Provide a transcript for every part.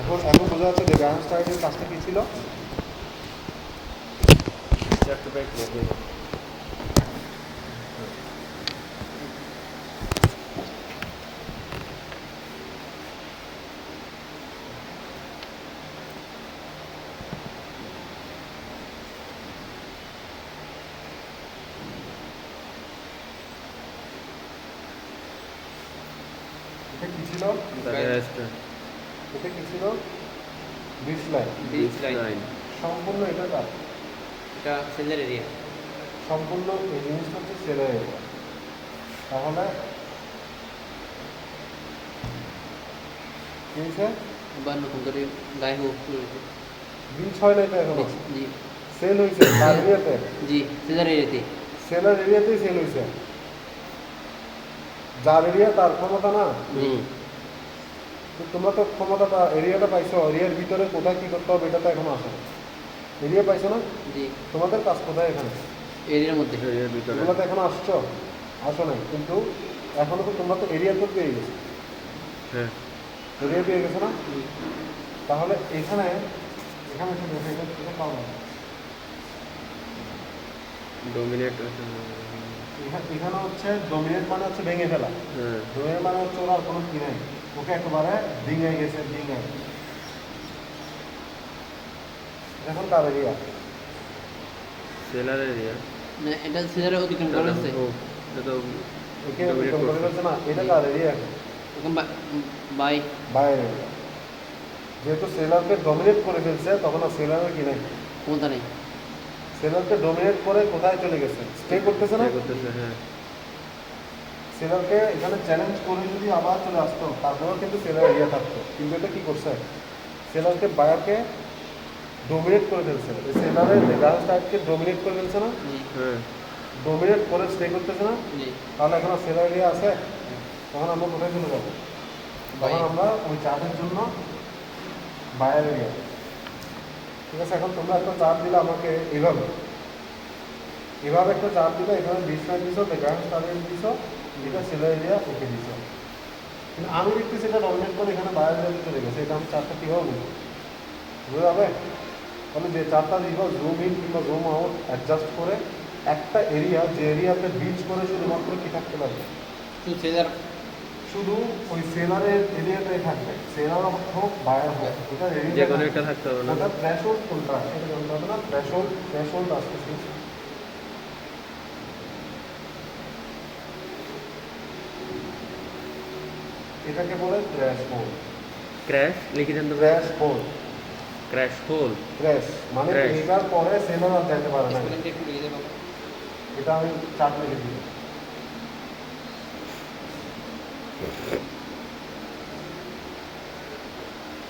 এখন এখন বোঝা যাচ্ছে যে গ্রাহাম স্টার্টের কাজটা কী ছিল? চারটে ব্যাগ নেবে। এটা কী ছিল? এটা কী ছিল? Bit line. Bit line. সম্পূর্ণ এটা কাজ, এটা সেলের এরিয়া। সম্পূর্ণ এই জিনিসটা হচ্ছে সেলের এরিয়া। তাহলে কী হয়েছে? আবার নতুন করে গায়ে হোক বিচ হয় না এটা এখনো, জি সেল হয়েছে তার এরিয়াতে, জি সেলের এরিয়াতে। সেলার এরিয়াতেই সেল হয়েছে। যার এরিয়া তার ক্ষমতা না। তো তোমরা তো ক্ষমতাটা এরিয়াটা পাইছো, এরিয়ার ভিতরে কোথায় কী করতে হবে এটা তো এখনো আসে না। এরিয়া পাইছো না? জি তোমাদের কাজ কোথায় এখানে? এরিয়ার মধ্যে। এরিয়ার ভিতরে। তোমরা তো এখনো আসছো, আসো নাই, কিন্তু এখনো তো তোমরা তো এরিয়া তো পেয়ে গেছো, হ্যাঁ। এরিয়া পেয়ে গেছো না? জি তাহলে এখানে এখানে কি দেখো, এটা পাবো না। ডোমিনেট। এখানে হচ্ছে ডোমিনেট মানে হচ্ছে ভেঙে ফেলা, হ্যাঁ। ডোমিনেট মানে হচ্ছে ওরা আর কোনো কি নাই, ওকে একেবারে ডিঙায় গেছে, ডিঙায়। এখন কার এরিয়া? Seller area. না, এটা সেলের অতিক্রম করে গেছে। এটা তো একে dominate করে করছে। ফেলছে না, এটা কার এরিয়া? এখন বাই বাইরের এরিয়া। যেহেতু সেলারকে ডমিনেট করে ফেলছে, তখন আর সেলারের কি নাই, ক্ষমতা নেই। সেলারকে ডমিনেট করে কোথায় চলে গেছে, স্টে করতেছে না। Stay করতেছে, হ্যাঁ। সেলারকে এখানে চ্যালেঞ্জ করে যদি আবার চলে আসতো, তারপরেও কিন্তু সেলার এরিয়া থাকতো, কিন্তু এটা কি করছে, সেলারকে বায়ারকে ডমিনেট করে ফেলছে, সেলারের গ্রাউন্ড স্টার্টকে ডমিনেট করে ফেলছে না, জি হ্যাঁ। ডমিনেট করে স্টে করতেছে না। জি তাহলে এখন আর সেলার এরিয়া আছে, তখন আমরা কোথায় চলে যাবো? তখন আমরা ওই চার্টের জন্য বায়ার এরিয়া। ঠিক আছে, এখন তোমরা একটা চার্ট দিলে আমাকে এইভাবে, এভাবে একটা চার্ট দিলে, এখানে বিশ লাইন দিছো, গ্রাউন্ড স্টার্টের দিছো, এটা সেলার এরিয়া এঁকে দিছো, কিন্তু আমি দেখতেছি এটা ডমিনেট করে এখানে বায়ার এরিয়াতে চলে গেছে, এটা আমি চার্টটা কীভাবে বুঝবো? বুঝে যাবে? তাহলে যে চার্টটা দিব, জুম ইন কিংবা জুম আউট অ্যাডজাস্ট করে একটা এরিয়া, যে এরিয়াতে বিচ করে শুধুমাত্র কি থাকতে পারবে, তো সেলার শুধু ওই সেলারের এরিয়াটাই থাকবে, সেলার হোক বায়ার হোক, ওটার যে এরিয়া কোনো একটা থাকতে হবে না। ওটা থ্রেশহোল্ড কোনটা সেটা জানতে হবে না, থ্রেশহোল্ড আসতেছে। এটাকে বলে থ্রেশহোল্ড। ক্র্যাশ লিখে দেন তো। Threshold, crash hole. থ্রেশ মানে Thresh। এটার পরে সেলার আর যেতে পারে না, স্পেলিংটা একটু লিখে দেবো। এটা আমি চার্ট লিখে দিই।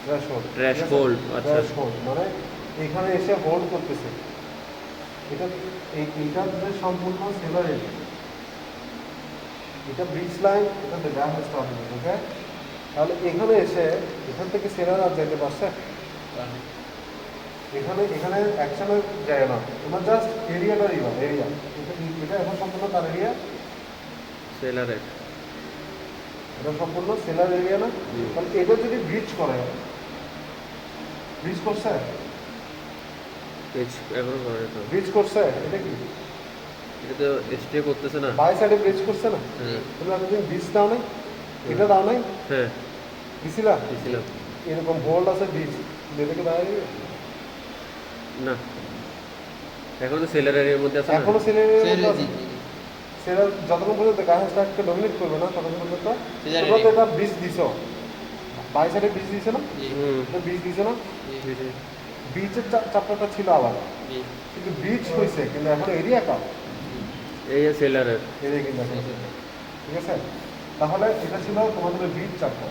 থ্রেশহোল্ড, Threshold, আচ্ছা। থ্রেশহোল্ড মানে এখানে এসে হোল্ড করতেছে, এটা এইটা যে সম্পূর্ণ সেলার এরিয়া, এটা ব্রিজ লাইন, এটা গ্যাপ স্টপ, ওকে। তাহলে এখানে এসে এখান থেকে সেলার আর যেতে পারছে, এখানে এখানে অ্যাকশনে যায় না, তোমার জাস্ট এরিয়াটা দিবা, এরিয়া, এটা এখন সম্পূর্ণ তার এরিয়া, সেলারের। এটা সম্পূর্ণ সেলার এরিয়া না। তাহলে এটা যদি ব্রিজ করে, ব্রিজ করছে, পেজ এখনো করে তো। ব্রিজ করছে, এটা কি এটা তো স্টে করতেছে না। বাই সাইডে ব্রিজ করছে না, হ্যাঁ। তুমি এতদিন ব্রিজ দাও নাই, এটা দাও নাই, হ্যাঁ, দিছিলা, দিছিলাম। এরকম হোল্ড আছে ব্রিজ, এটাকে বাইরে না, এখন তো সেলার এরিয়ার মধ্যে আছে না। এখনো সেলার সেলার জি জি সেলার যতক্ষণ পর্যন্ত গায়ে স্টার্টকে ডমিনেট করবে না, ততক্ষণ পর্যন্ত সেলার তোমরা তো area। এটা ব্রিজ দিছো, বাই সাইডে ব্রিজ দিছো না, জি হুম। এটা ব্রিজ দিছো না, জি বিচের চাপটাটা ছিল আবার, জি কিন্তু বিচ হয়েছে, কিন্তু এখন এরিয়া কার, এই যে সেলারের। এরিয়া কিন্তু এখন, ঠিক আছে। তাহলে এটা ছিল তোমাদের বিচ চাপটা,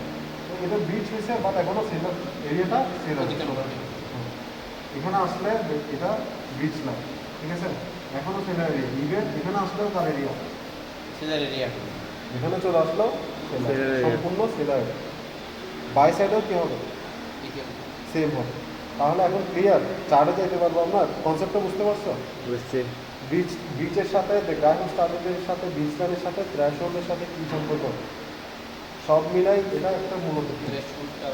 তো এটা বিচ হয়েছে, বাট এখনো সেলার এরিয়াটা সেলার, অতিক্রম করে। এখানে আসলে এটা বিচ না, ঠিক আছে, এখনো সেলার এরিয়া, ইভেন এখানে আসলেও তার এরিয়া, সেলার এরিয়া। এখানে চলে আসলো সেলার, Seller area। সম্পূর্ণ সেলার, বাই সাইডেও কি হবে, দ্বিতীয় সেম হবে। তাহলে এখন ক্লিয়ার, চার্টে যেতে পারবো আমরা, কনসেপ্টটা বুঝতে পারছো? বুঝছি। বিচের সাথে গ্রাউন্ড স্টার্টের সাথে বিচ লাইনের সাথে থ্রেশহোল্ডের সাথে কি সম্পর্ক, সব মিলাই এটা একটা মূলত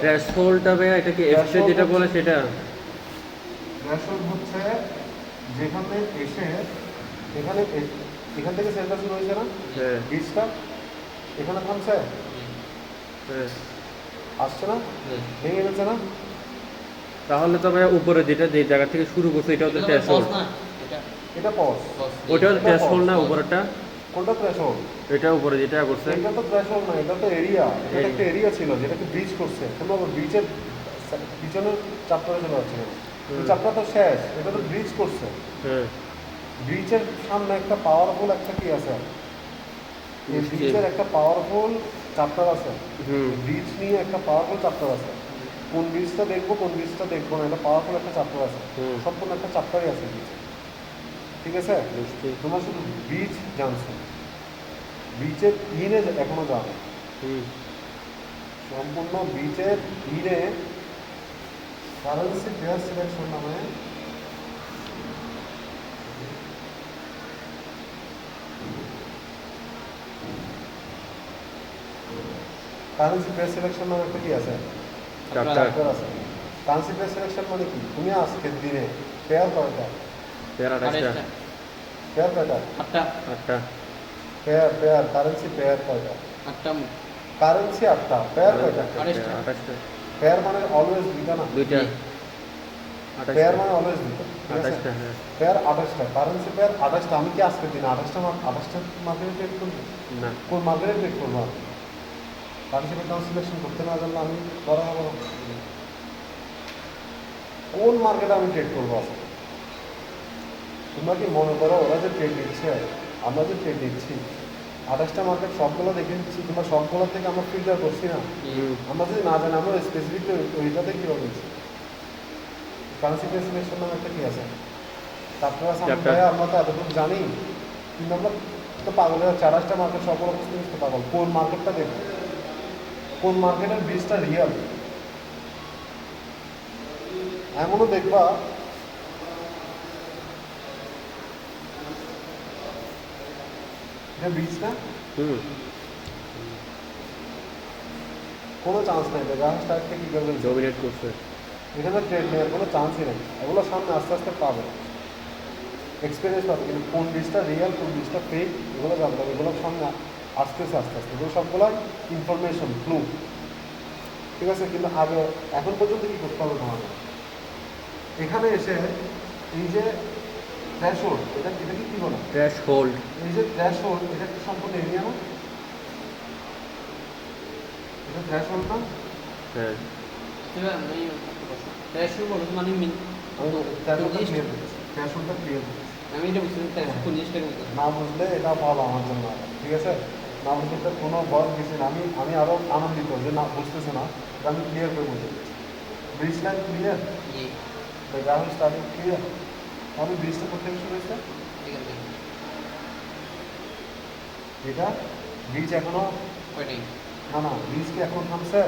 থ্রেশহোল্ডটা ভাইয়া এটা কি এফসে Threshold যেটা বলে সেটা? থ্রেশহোল্ড হচ্ছে যেখানে এসে এখানে এখান থেকে সেন্টার শুরু হয়েছে না হ্যাঁ বীজটা, এখানে থামছে, হ্যাঁ। আসছে না, ভেঙে গেছে না, তাহলে তো ভাইয়া উপরে যেটা যে জায়গা থেকে শুরু করছে এটা হচ্ছে থ্রেশহোল্ড। এটা পজ। ওটা হচ্ছে এটা থ্রেশহোল্ড না pause, উপরেরটা? কোনটা থ্রেশহোল্ড? এটা উপরে যেটা করছে এটা তো থ্রেশহোল্ড না, এটা তো এরিয়া। এটা একটা এরিয়া ছিল যেটাকে ব্রিজ করছে। তোমরা ব্রিজের পিছনের চাপটা চলে যাচ্ছে না, চাপটা তো শেষ, এটা তো ব্রিজ করছে। হ্যাঁ ব্রিজের সামনে একটা পাওয়ারফুল একটা কি আছে, এই ব্রিজের একটা পাওয়ারফুল চ্যাপ্টার আছে। হুম ব্রিজ নিয়ে একটা পাওয়ারফুল চ্যাপ্টার আছে। কোন ব্রিজটা দেখবো কোন ব্রিজটা দেখবো না, এটা পাওয়ারফুল একটা চ্যাপ্টার আছে। হুম। সম্পূর্ণ একটা চ্যাপ্টারই আছে ব্রিজ, ঠিক আছে? বুঝছি। তোমরা শুধু ব্রিজ জানছো, ব্রিজের ইনে এখনো জানো। হুম সম্পূর্ণ ব্রিজের ইনে কারেন্সি পেয়ার সিলেকশন নামে কারেন্সি পেয়ার সিলেকশন নামে একটা কি আছে, চ্যাপ্টার চ্যাপ্টার আছে। কারেন্সি পেয়ার সিলেকশন মানে কি, তুমি আজকের দিনে পেয়ার কয়টা, পেয়ার 28টা পেয়ার কয়টা, 8টা পেয়ার পেয়ার কারেন্সি পেয়ার কয়টা, কারেন্সি 8টা, পেয়ার কয়টা, 28টা পেয়ার মানে অলওয়েজ দুইটা না, দুইটা পেয়ার 28টা মানে অলওয়েজ দুইটা, ঠিক আছে? 28টা হ্যাঁ পেয়ার 28টা, কারেন্সি পেয়ার 28টা। আমি কি আজকের দিনে 28টা মার্কেটে ট্রেড করবো? না কোন মার্কেটে ট্রেড করবো আমি? কারেন্সি পেয়ার সিলেকশন করতে না জানলে আমি করা হবো না। কোন মার্কেটে আমি ট্রেড করবো আজকে? তোমরা কি মনে করো ওরা যে ট্রেড নিচ্ছে, আমরা যে ট্রেড নিচ্ছি, 28টা মার্কেট সবগুলো দেখে নিচ্ছি, কিংবা সবগুলো থেকে আমরা ফিল্টার করছি না? হুম আমরা যদি না জানি আমরা স্পেসিফিক ওইটাতে কীভাবে নিচ্ছি? কারেন্সি পেয়ার সিলেকশন নামে একটা কি আছে, তারপরে আছে Chapter. আমরা তো এতটুকু জানি, কিন্তু আমরা তো পাগল হয়ে 28টা মার্কেট সবগুলো বুঝতে বুঝতে পাগল। কোন মার্কেটটা দেখবো, কোন মার্কেটের বীজটা রিয়াল? এমনও দেখবা যে বীজটা হুম কোনো চান্স নেই, গ্রাহক স্টার্টকে কী করবে, ডমিনেট করছে এখানে ট্রেড নেওয়ার কোনো চান্সই নেই। এগুলো সামনে আস্তে আস্তে পাবে, এক্সপিরিয়েন্স পাবে, কিন্তু কোন বীজটা রিয়াল কোন বীজটা ফেক এগুলো জানতে হবে। এগুলো সামনে আসতেছে আস্তে আস্তে, এগুলো সবগুলো ইনফরমেশন ক্লু, ঠিক আছে? কিন্তু আগে এখন পর্যন্ত কী করতে হবে তোমাকে, এখানে এসে এই যে থ্রেশহোল্ড, এটা এটাকে কী বলে, থ্রেশহোল্ড এই যে থ্রেশহোল্ড, এটা কি সম্পূর্ণ এরিয়া না? এটা থ্রেশহোল্ড না? হ্যাঁ আমি থ্রেশহোল্ডটা ক্লিয়ার করতেছি, থ্রেশহোল্ডটা ক্লিয়ার করতেছি। না বুঝলে এটা ভালো আমার জন্য, ঠিক আছে? না বুঝতে কোনো বয়স বেশি না, আমি আরও আনন্দিত যে না বুঝতেছে না, এটা আমি ক্লিয়ার করে বলতে চাচ্ছি। Bridge line clear, ground starting clear. আমি ব্রিজটা করতে শুরু হয়েছে, এটা ব্রিজ এখনো না, না ব্রিজ কি এখন থামছে?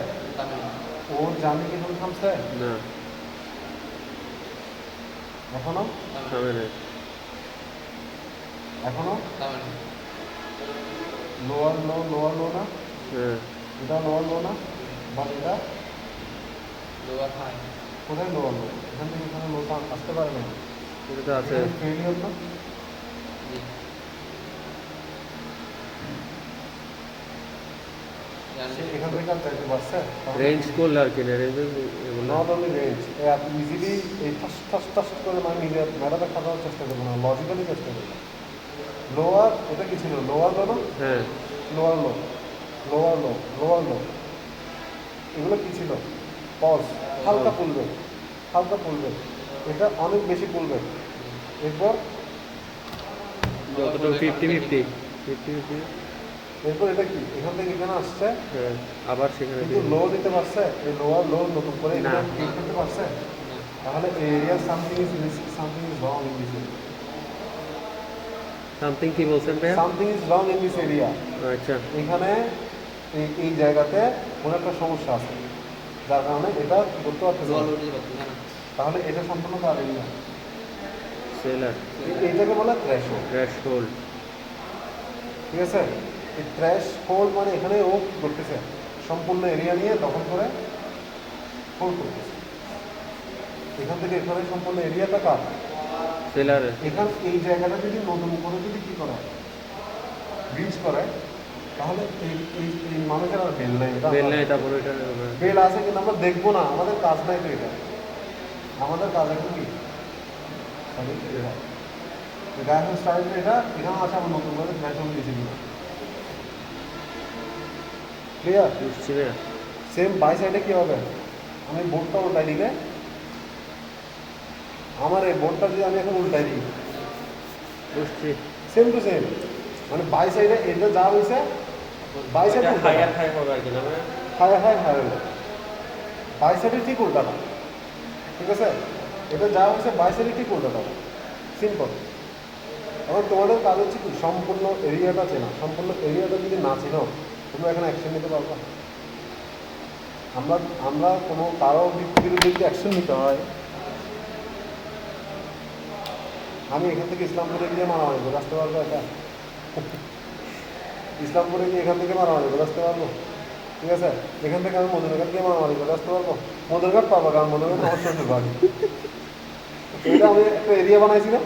ওর জার্নি কি এখন থামছে? না এখনো থামে না এখনো লোয়ার লো না, হ্যাঁ এটা লোয়ার লো না, বা এটা কোথায় লোয়ার লো? এখান থেকে এখানে লোটা আসতে পারে না, এটা তো আছে ফেলিওর না? সে এখান থেকে আর চাইতে পারছে? রেঞ্জ করলে আর কি না রেঞ্জ এগুলো নট অনলি রেঞ্জ, আপনি ইজিলি এই ফাস্ট করে মানে নিজের ম্যাটারটা খাটানোর চেষ্টা করবো না, লজিক্যালি চেষ্টা করবো। লোয়ার এটা কি ছিল, লোয়ার লো না? হ্যাঁ লোয়ার লো, লোয়ার লো, এগুলো কি ছিল? পজ, হালকা পুলবে, এটা অনেক বেশি পুলবে। এরপর যতটুকু 50-50 50-50 এরপর এটা কি, এখান থেকে এখানে আসছে, হ্যাঁ আবার সেখানে কিন্তু লো দিতে পারছে, এই লোয়ার লো নতুন করে না। এখানে ক্লিক করতে পারছে। তাহলে area something is wrong in this area, something কি বলছেন ভাইয়া? Something is wrong in this area. আচ্ছা এখানে এই জায়গাতে কোনো একটা সমস্যা আছে, যার কারণে এটা কি করতে পারতেছে না। তাহলে এটা সম্পূর্ণ তার এরিয়া, সেলার এইটাকে বলে থ্রেশহোল্ড, থ্রেশহোল্ড ঠিক আছে? এই থ্রেশহোল্ড মানে এখানে ও কি করতেছে, সম্পূর্ণ এরিয়া নিয়ে দখল করে হোল্ড করতেছে। এখান থেকে এখানে সম্পূর্ণ এরিয়াটা কার? সেলারে। এখান এই জায়গাটা যদি নতুন করে যদি কী করা ব্রিজ করে, তাহলে এই এই এই মানুষের আর বেল নেই। বেল নেই, তারপরে এটা বেল আছে কিন্তু আমরা দেখবো না, আমাদের কাজ নাই তো এটা। আমাদের কাজ এখন কি গায়ে স্টাইল এটা এখানে আছে, আমার নতুন করে ফ্যাশন দিয়েছি কিনা ক্লিয়ার? বুঝছি না। সেম বাই সাইডে কী হবে, আমি বোর্ডটা উল্টাই দিলে, আমার এই বোর্ডটা যদি আমি এখন উল্টাই দিই, বুঝছি। সেম টু সেম, মানে বাই সাইডে এটা যা হয়েছে বাই সাইডে হায়ার হাই হবে আর কি না? হায়ার হাই হায়ার হলো বাই সাইডে ঠিক উল্টাটা, ঠিক আছে? এটা যা হয়েছে বাই সাইডে ঠিক উল্টাটা, সিম্পল। এখন তোমাদের কাজ হচ্ছে কি সম্পূর্ণ এরিয়াটা চেনা। সম্পূর্ণ এরিয়াটা যদি না চেনো, তোমরা এখানে অ্যাকশন নিতে পারবা? আমরা আমরা কোনো কারো বিরুদ্ধে যদি অ্যাকশন নিতে হয়, আমি এখান থেকে ইসলামপুরে গিয়ে মারামারি করে আসতে পারবো? এটা ইসলামপুরে গিয়ে এখান থেকে মারামারি করে আসতে পারবো? ঠিক আছে, এখান থেকে আমি মদনঘাট গিয়ে মারামারি করে আসতে পারবো? মদনঘাট পাবো, কারণ মদনঘাট আমার শ্বশুর বাড়ি। এটা আমি একটা এরিয়া বানাইছি না,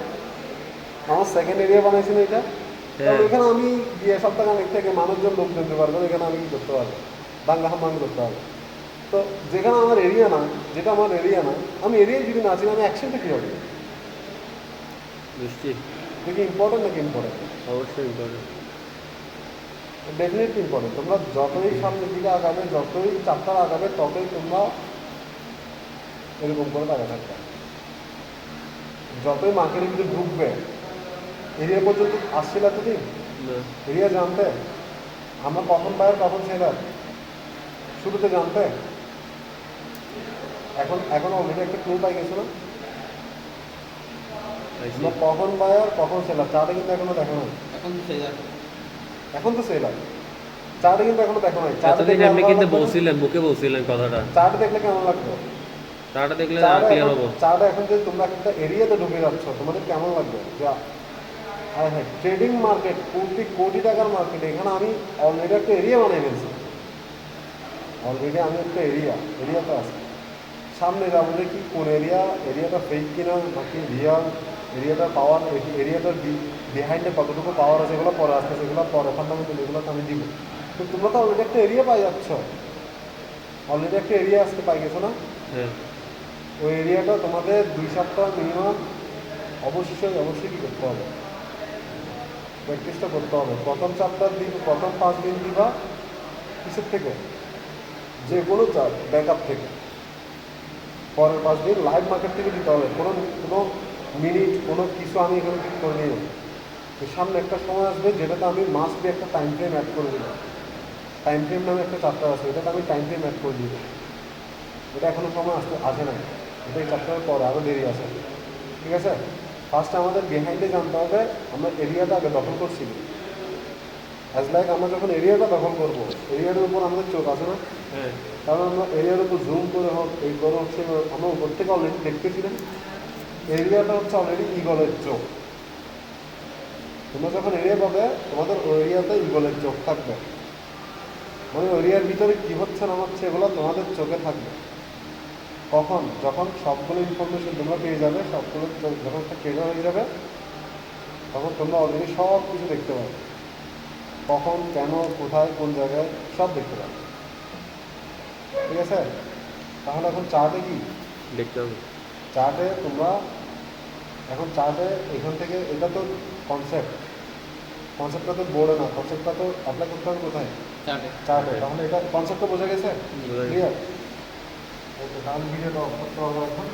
আমার সেকেন্ড এরিয়া বানাইছি না এটা। তাহলে এখানে আমি গিয়ে সপ্তাহখানেক থেকে মানুষজন লোক জানতে পারবো, এখানে আমি কি করতে পারবো? দাঙ্গা হাম্মামি করতে পারবো। তো যেখানে আমার এরিয়া না, যেটা আমার এরিয়া না, আমি এরিয়ায় যদি না চিনি, আমি অ্যাকশনটা কী হবে? বুঝছি। দেখি ইম্পর্টেন্ট নাকি ইম্পর্টেন্ট? অবশ্যই ইম্পর্টেন্ট। Definitely important. তোমরা যতই সামনের দিকে আগাবে, যতই চাপ্টার আগাবে, ততই তোমরা এরকম করে টাকা থাকবে। যতই মার্কেটের ভিতরে ঢুকবে, এরিয়া পর্যন্ত আসছিল এতদিন না, এরিয়া জানতে আমরা কখন বায়ার কখন সেলার শুরুতে জানতে, এখন এখন অলরেডি একটা ক্লু পাই গেছো না, আমরা কখন বায়ার কখন সেলার। চার্টে কিন্তু এখনো দেখো নাই, এখন তো সেলার। এখন তো সেলার, চার্টে কিন্তু এখনো দেখো নাই। এতদিন আপনি কিন্তু বলছিলেন, মুখে বলছিলেন কথাটা। চার্ট দেখলে কেমন লাগবে? চার্টটা দেখলে ক্লিয়ার হবো। চার্টে এখন যে তোমরা একটা এরিয়াতে ঢুকে যাচ্ছ, তোমাদের কেমন লাগবে? যা হ্যাঁ হ্যাঁ, ট্রেডিং মার্কেট, কোটি কোটি টাকার মার্কেট, এখানে আমি অলরেডি একটা এরিয়া বানিয়ে ফেলছি। অলরেডি আমি একটা এরিয়াতে আছি। সামনে যাবো যে কি কোন এরিয়াটা ফেক কিনা নাকি রিয়াল, এরিয়াটার পাওয়ার, এরিয়াটার বিহাইন্ডে কতটুকু পাওয়ার আছে, এগুলো পরে আসতে, সেগুলো পরে ফান্ডামেন্টাল, এগুলো আমি দিব। তো তোমরা তো অলরেডি একটা এরিয়া পাই যাচ্ছ, অলরেডি একটা এরিয়া আসতে পাই গেছো না? হ্যাঁ, ওই এরিয়াটা তোমাদের 2 সপ্তাহ মিনিমাম অবশ্যই কী করতে হবে? প্র্যাকটিসটা করতে হবে। প্রথম চ্যাপ্টার দিন, প্রথম 5 দিন দিবা কিসের থেকে? যে কোনো চাপ ব্যাকআপ থেকে। পরের 5 দিন লাইভ মার্কেট থেকে দিতে হবে। কোনো মিনিট কোনো কিছু আমি এখানে ঠিক করে নিই। সামনে একটা সময় আসবে যেটাতে আমি মাস্ট বি একটা টাইম ফ্রেম অ্যাড করে দিব। টাইম ফ্রেম নামে একটা চ্যাপ্টার আছে, এটাতে আমি টাইম ফ্রেম অ্যাড করে দিব। এটা এখনো সময় আসে না, এটা এই চ্যাপ্টারের পরে আরও দেরি আছে। ঠিক আছে, ফার্স্টে আমাদের বিহাইন্ডে জানতে হবে আমরা এরিয়াটা আগে দখল করছি। অ্যাজ লাইক আমরা যখন এরিয়াটা দখল করবো, এরিয়াটার উপর আমাদের চোখ আছে না? হ্যাঁ, কারণ আমরা এরিয়ার উপর জুম করে হোক, এই করে হচ্ছে আমরা উপর থেকে অলরেডি দেখতেছিলাম। এরিয়াটা হচ্ছে অলরেডি ইগলের চোখ। তোমরা যখন এরিয়া পাবে, তোমাদের ওই এরিয়াতে ইগলের চোখ থাকবে, মানে এরিয়ার ভিতরে কী হচ্ছে না হচ্ছে এগুলো তোমাদের চোখে থাকবে। কখন? যখন সবগুলো ইনফরমেশন তোমরা পেয়ে যাবে, সবগুলো যখন একটা ক্লিয়ার হয়ে যাবে, তখন তোমরা অলরেডি সব কিছু দেখতে পাবে। কখন, কেন, কোথায়, কোন জায়গায় সব দেখতে পাবে। ঠিক আছে, তাহলে এখন চার্টে কি দেখতে হবে? চার্টে তোমরা এখন চার্টে এখান থেকে, এটা তো কনসেপ্টটা তো বোর্ডে না, কনসেপ্টটা তো অ্যাপ্লাই করতে হবে কোথায়? চার্টে। তাহলে এটা কনসেপ্টটা বোঝা গেছে? বোঝা গেছে। ক্লিয়ার? ওকে, তাহলে ভিডিওটা অফ করতে হবে এখন।